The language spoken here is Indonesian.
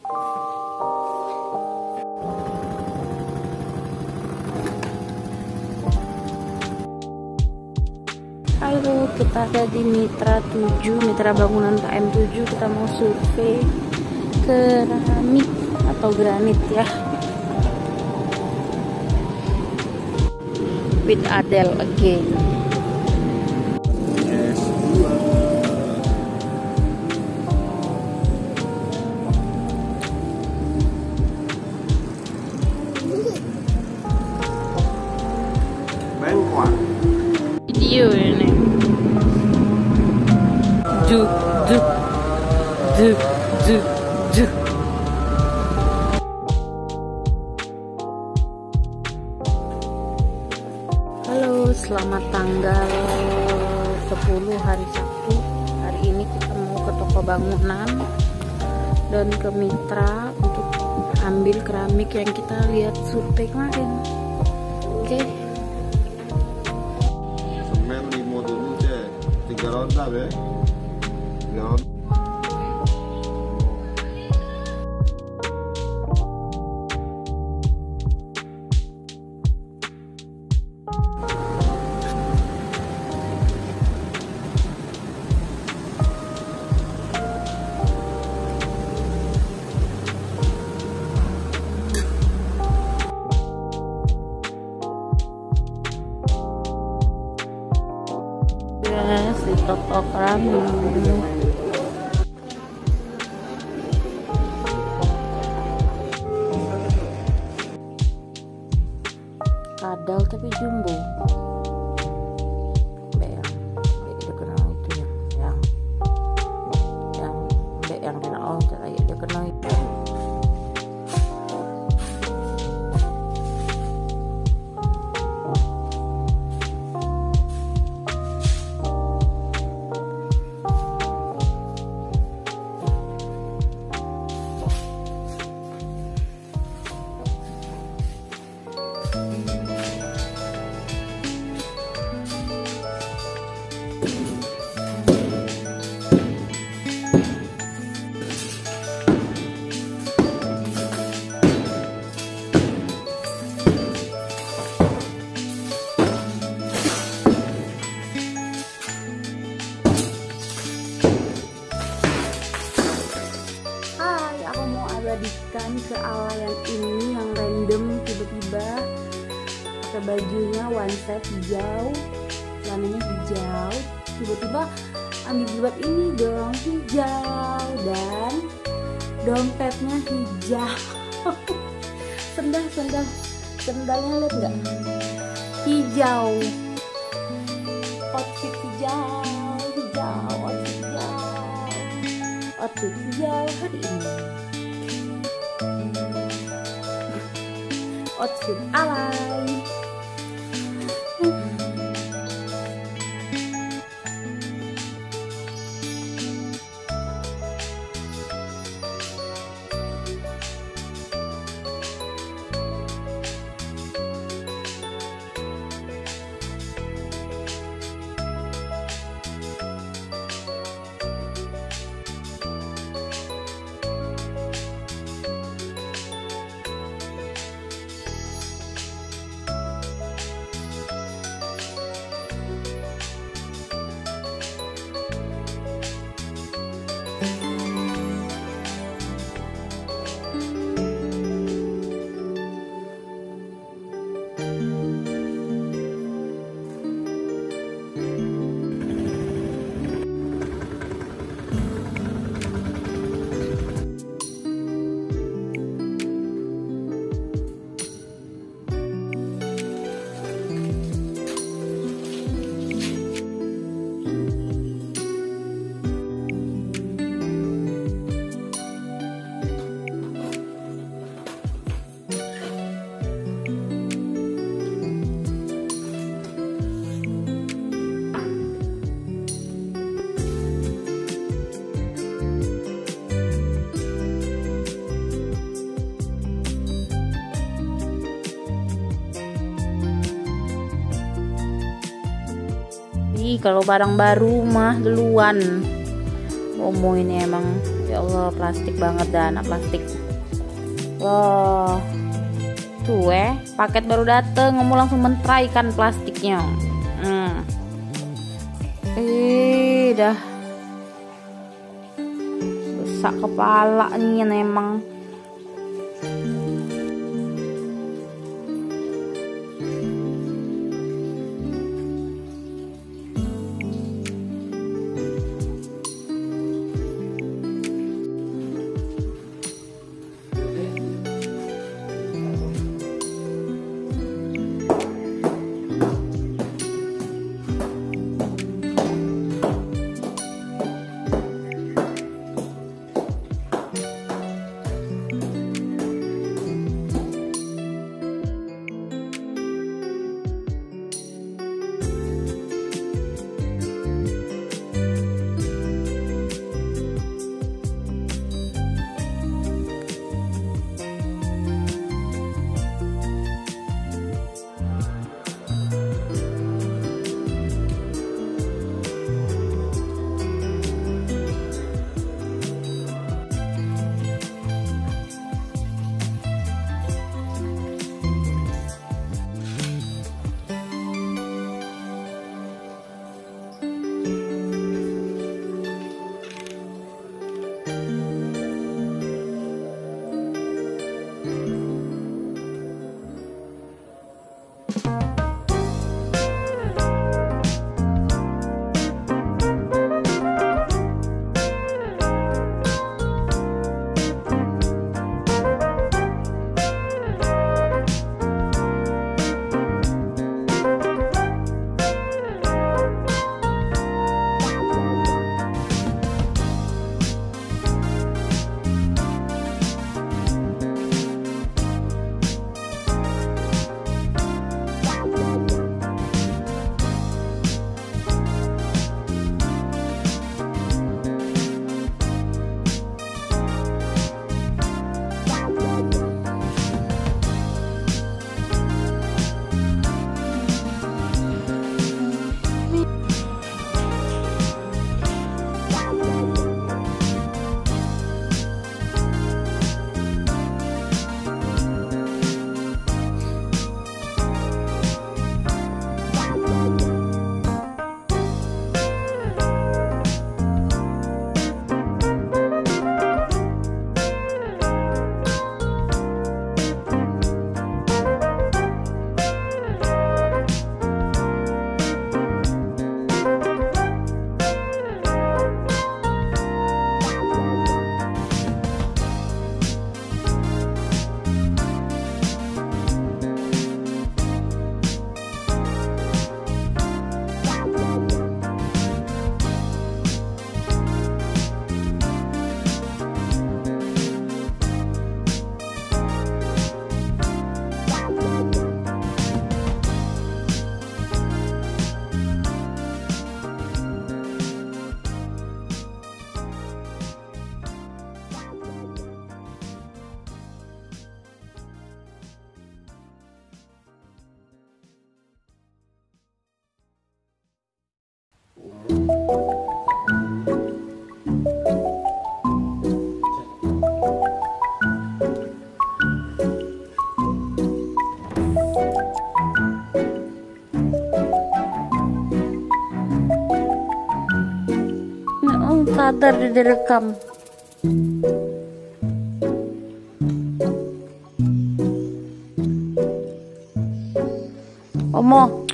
Halo, kita ada di Mitra 7, Mitra Bangunan KM 7. Kita mau survei keramik atau granit ya. With Adele again. Video ini. Duk. Halo, selamat tanggal 10 hari Sabtu. Hari ini kita mau ke toko bangunan dan ke Mitra untuk ambil keramik yang kita lihat survei kemarin. Oke. Semen 5 dulu deh, 3 ronda be. 3 ronda. Si toko keramik. Kadal tapi jumbo. Dia kenal itu yang kenal dia kenal itu. Abadikan kealayan ini yang random, tiba-tiba pakai bajunya one set hijau, celananya hijau, tiba-tiba ambil jilbab ini dong hijau dan dompetnya hijau. sendalnya lihat nggak, hijau, outfit hijau, outfit hijau hari ini. Outfit alay. Kalau barang baru mah duluan. Omo ini emang ya Allah plastik banget dah, anak plastik. Tuh paket baru dateng, kamu langsung mentrai kan plastiknya. Dah besak kepala nih emang. Sadar direkam. Omo.